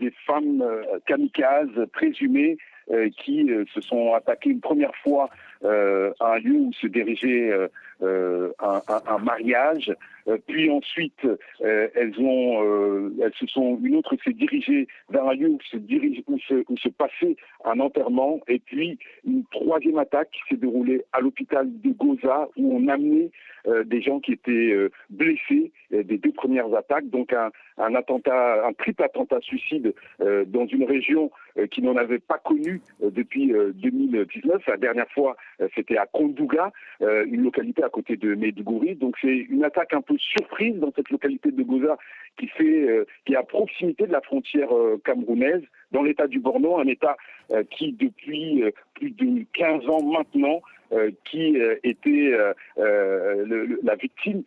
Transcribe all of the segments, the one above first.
des femmes kamikazes présumées qui se sont attaquées une première fois à un lieu où se dirigeait un mariage. Puis ensuite, une autre s'est dirigée vers un lieu où se passait un enterrement. Et puis, une troisième attaque qui s'est déroulée à l'hôpital de Goza, où on amenait des gens qui étaient blessés des deux premières attaques. Donc, un triple attentat suicide dans une région qui n'en avait pas connu depuis 2019. La dernière fois, c'était à Kondouga, une localité à côté de Maiduguri. Donc, c'est une attaque un peu surprise dans cette localité de Goza qui est à proximité de la frontière camerounaise, dans l'état du Borno, un état qui, depuis plus de 15 ans maintenant, qui était la victime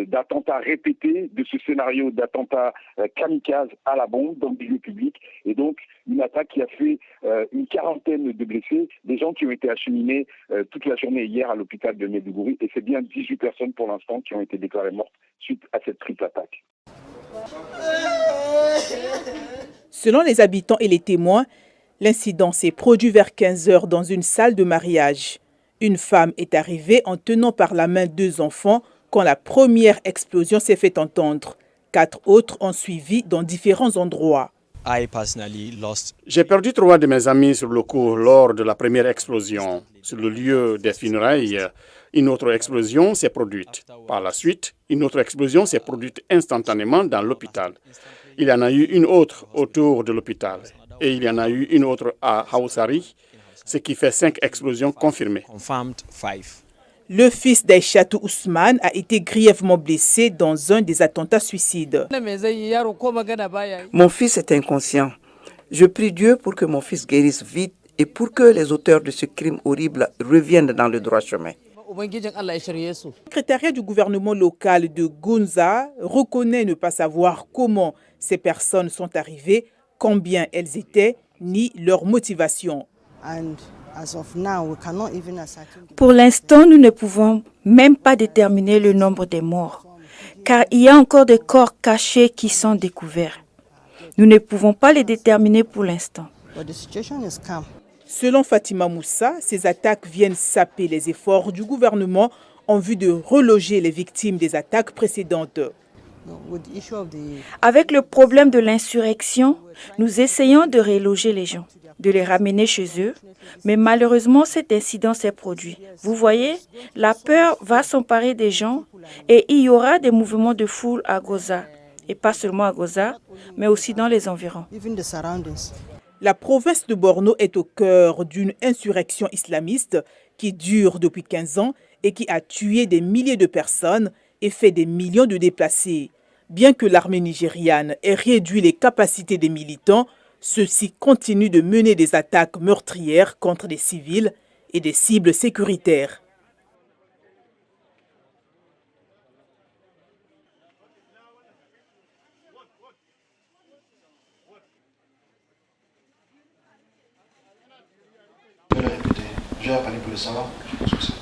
d'attentats répétés, de ce scénario d'attentats kamikazes à la bombe dans le milieu public. Et donc, une attaque qui a fait une quarantaine de blessés, des gens qui ont été acheminés toute la journée hier à l'hôpital de Maiduguri. Et c'est bien 18 personnes pour l'instant qui ont été déclarées mortes suite à cette triple attaque. Selon les habitants et les témoins, l'incident s'est produit vers 15 h dans une salle de mariage. Une femme est arrivée en tenant par la main 2 enfants quand la première explosion s'est fait entendre. 4 autres ont suivi dans différents endroits. J'ai perdu 3 de mes amis sur le coup lors de la première explosion. Sur le lieu des funérailles, une autre explosion s'est produite. Par la suite, une autre explosion s'est produite instantanément dans l'hôpital. Il y en a eu une autre autour de l'hôpital. Et il y en a eu une autre à Haoussari, ce qui fait 5 explosions confirmées. Le fils d'Aïchatou Ousmane a été grièvement blessé dans un des attentats suicides. Mon fils est inconscient. Je prie Dieu pour que mon fils guérisse vite et pour que les auteurs de ce crime horrible reviennent dans le droit chemin. Le secrétariat du gouvernement local de Gunza reconnaît ne pas savoir comment ces personnes sont arrivées, combien elles étaient, ni leur motivation. Pour l'instant, nous ne pouvons même pas déterminer le nombre des morts, car il y a encore des corps cachés qui sont découverts. Nous ne pouvons pas les déterminer pour l'instant. Selon Fatima Moussa, ces attaques viennent saper les efforts du gouvernement en vue de reloger les victimes des attaques précédentes. Avec le problème de l'insurrection, nous essayons de reloger les gens, de les ramener chez eux, mais malheureusement cet incident s'est produit. Vous voyez, la peur va s'emparer des gens et il y aura des mouvements de foule à Goza, et pas seulement à Goza, mais aussi dans les environs. La province de Borno est au cœur d'une insurrection islamiste qui dure depuis 15 ans et qui a tué des milliers de personnes et fait des millions de déplacés. Bien que l'armée nigériane ait réduit les capacités des militants, ceux-ci continuent de mener des attaques meurtrières contre des civils et des cibles sécuritaires. Je vais parler pour le savoir. Je pense que c'est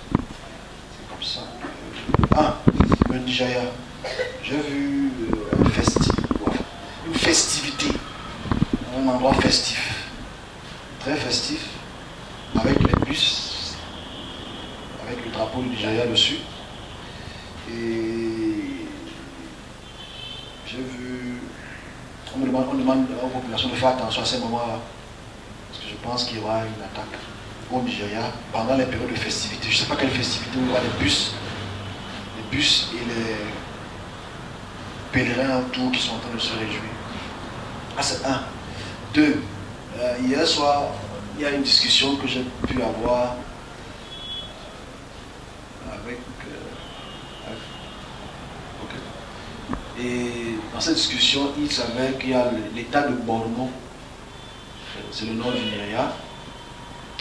comme ça. Le Nigeria. J'ai vu une festivité, un endroit festif, très festif, avec les bus, avec le drapeau du Nigeria dessus. Et j'ai vu, on demande aux populations de faire attention à ces moments-là, parce que je pense qu'il y aura une attaque au Nigeria pendant les périodes de festivités. Je ne sais pas quelle festivité où il y aura les bus et les pèlerins autour qui sont en train de se réjouir. C'est un. 2. Hier soir, il y a une discussion que j'ai pu avoir avec et dans cette discussion, il s'avère qu'il y a l'état de Borno, c'est le nord du Nigeria,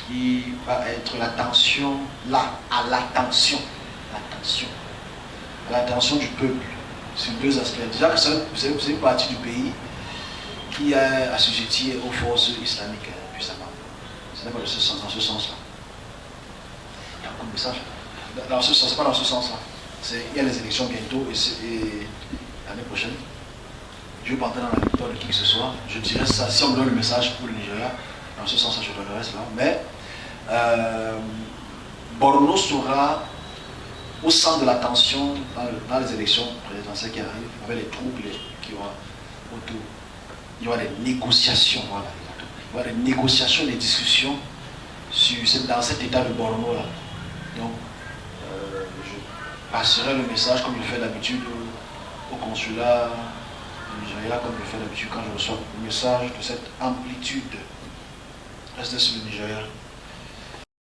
qui va être l'attention du peuple sur 2 aspects. Déjà que c'est une partie du pays qui est assujettie aux forces islamiques puissamment. Ce n'est pas dans ce sens-là. Il y a beaucoup de messages. Dans ce sens, c'est pas dans ce sens-là. Il y a les élections bientôt et l'année prochaine. Je ne vais pas entrer dans la victoire de qui que ce soit. Je dirais ça, si on me donne le message pour le Nigeria, dans ce sens, je donnerai cela. Mais Borno sera au centre de l'attention dans les élections présidentielles qui arrivent, avec les troubles qui aura autour. Il y aura des négociations, voilà. Il y aura des négociations, des discussions dans cet état de Borno là. Donc, je passerai le message comme je fais d'habitude au consulat du Nigeria, comme je fais d'habitude quand je reçois le message de cette amplitude. Restez sur le Nigeria.